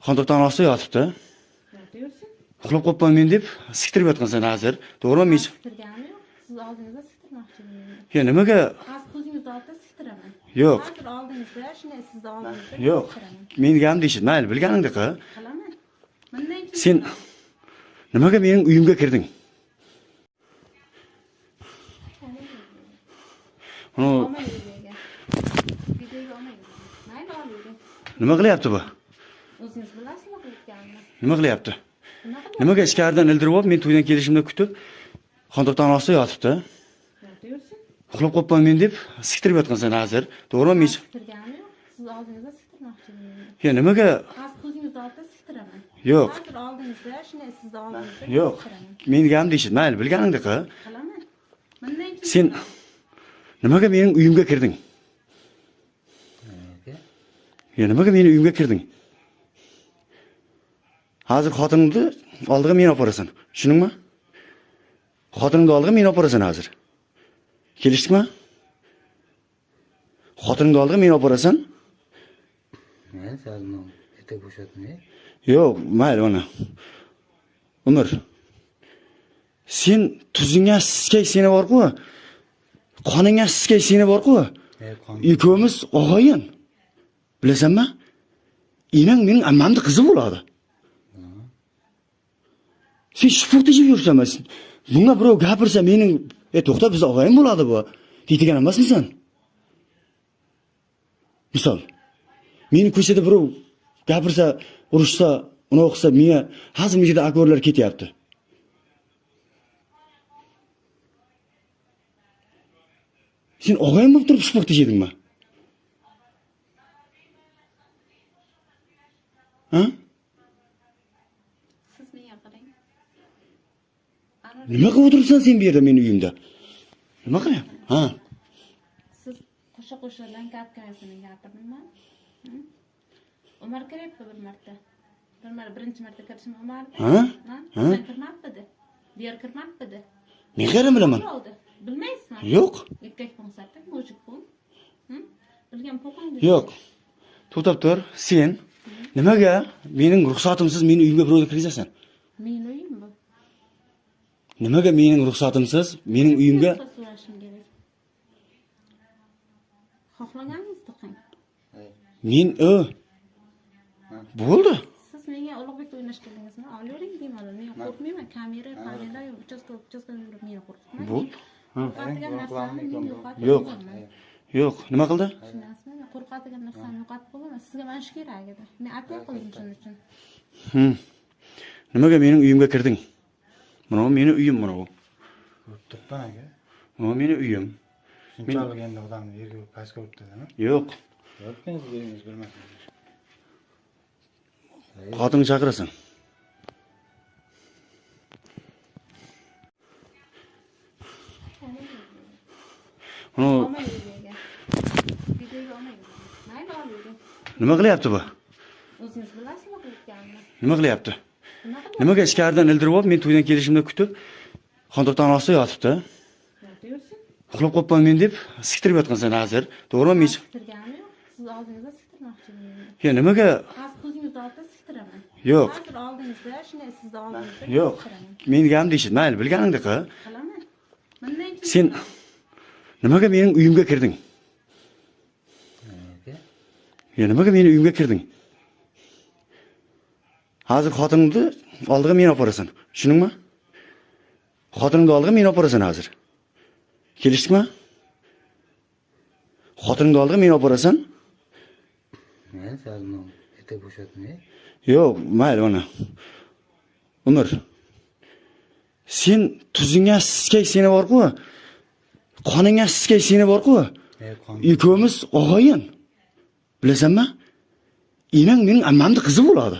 Xondoqdan ostida yotibdi. Uxlab qolibman men deb siktirib yotgansan hozir. To'g'rimi? Men Siktirganim yo'q. Siz oldingizda siktirmoqchi edim. yo nimaga? Hozir ko'zingizni oldida siktiraman. Yo'q. Hozir oldingizda, shunday sizni oldingizda Yo'q. Men ganim deyishim, mayli, bilganingda qil. Qilaman. Bundan keyin Sen nimaga mening uyimga kirding? Uni olmay yurgan. Videoga olmay yurgan. Mayli olib yuring. nima qilyapti bu? O'zingiz bilasizmi qilayotganimni? Nima qilyapti? Nima qilyapsiz? Nimaga ichkaridan ildirib olib, men to'ydan kelishimda kutib, xondoqdan ostida yotibdi. Yursin. Uxlab qolibman men deb siktirib yotgansan hozir. To'g'rimi? Men Siktirganim yo'q. Siz oldingizda siktirmoqchi edim. yo nimaga? Hozir ko'zingizni oldida siktiraman. Yo'q. Hozir oldingizda, shunday sizni oldingizda Yo'q. siktiraman. Men ganim deyishim, mayli, bilganingda qil. Qilaman. Bundan keyin Sen nimaga mening uyimga kirding? Ya nimaga mening uyimga kirding? Hozir xotiningni oldiga meni olib borasan. Tushundingmi? Xotiningni oldiga meni olib borasan hozir. Kelishdikmi? Xotiningni oldiga meni olib borasan? Men sazno etek bo'shatmay. Yo'q, mayli ona. Umr. Sen tuzingga siskay seni bor-ku. Qoningga siskay seni bor-ku. Ikko'miz og'ayin. Bilasanmi? Enang mening ammamning qizi bo'ladi. Sen shifurtijib yursanmi? Bunga birov gapirsa mening, to'xta, biz og'ayin bo'ladi bu. Deydigan emasmisan? Misol, meni ko'chada birov gapirsa, urushsa, uni o'qisa, menga hazmigida akorlar ketyapti. Sen og'ayin bo'lib turib shifurtijidingmi? Ha? siz menga qarang. Nima qilib o'tiribsan sen bu yerda mening uyimda? Nima qilyapsan? Ha? Siz qo'sha-qo'shadan gap-gapini gapirdingmi? Umar kiryapti bir marta. Birinchi marta kirishim Umar. Ha? Sen kirmabdi. Diğer kirmabdi. Men qayerdan bilaman? Bilmaysizmi? Yo'q. Erkak bo'lsa-da, mujik bo'l. Bilgan po'qingiz. Yo'q. To'xtab tur. Sen nimaga mening ruxsatimsiz mening uyimga birovni kirgizasan? Mening uyim bu. Nimaga mening ruxsatimsiz mening uyimga? Ruxsat so'rashim kerak. Xohlaganingizni qiling. Men bo'ldi. Siz menga Ulug'bekda o'ynash keldingizmi? Olavering bemalol. Men qo'rqmayman. Kamera yo'q, uchastka yurib meni qo'rqitmang. Bo'ldi. Qo'rqadigan narsamni men yo'qotib Yo'q. qo'yaman. Yo'q, nima qildi? Tushunasizmi? Men qo'rqadigan narsamni yo'qotib qo'yaman. Sizga mana shu kerak edi. Men atay qildim shuning uchun. Nimaga mening uyimga kirding? Mana mening uyim mana bu. Turibman aka. Mana mening uyim. Shunchalik endi odamni yerga pastga o'tdimi? Yo'q. Yo'qingiz o'zingiz bilmaysiz. Xotinni chaqirasan. Mana Olmay yurgan. Videoga olmay yurgan. Mayli olib yuring. nima qilyapti bu? O'zingiz bilasizmi qilayotganimni? Nima qilyapti? Nima qilyapsiz? Nimaga ichkaridan ildirib olib, men to'ydan kelishimda kutib, xondoqdan ostida yotibdi. Yursin. Uxlab qolibman men deb siktirib yotgansan hozir. To'g'rimi? Men Siktirganim yo'q. Siz oldingizda siktirmoqchi edim. ya nimaga? Hozir ko'zingizni oldida siktiraman. Yo'q. Hozir oldingizda, shunday sizni oldingizda Yo'q. siktiraman. Men ganim deyishim, mayli, bilganingda qil. Qilaman. Bundan keyin Sen nimaga mening uyimga kirding? Ya nimaga mening uyimga kirding? Hozir xotiningni oldiga meni olib borasan. Tushundingmi? Xotiningni oldiga meni olib borasan hozir. Kelishdikmi? Xotiningni oldiga meni olib borasan? Men sazno etek bo'shatmay. Yo'q, mayli ona. Umr. Sen tuzingga siskay seni bor-ku. Qoningga siskay seni bor-ku. Ikko'miz og'ayin. Bilasanmi? Enang mening ammamning qizi bo'ladi.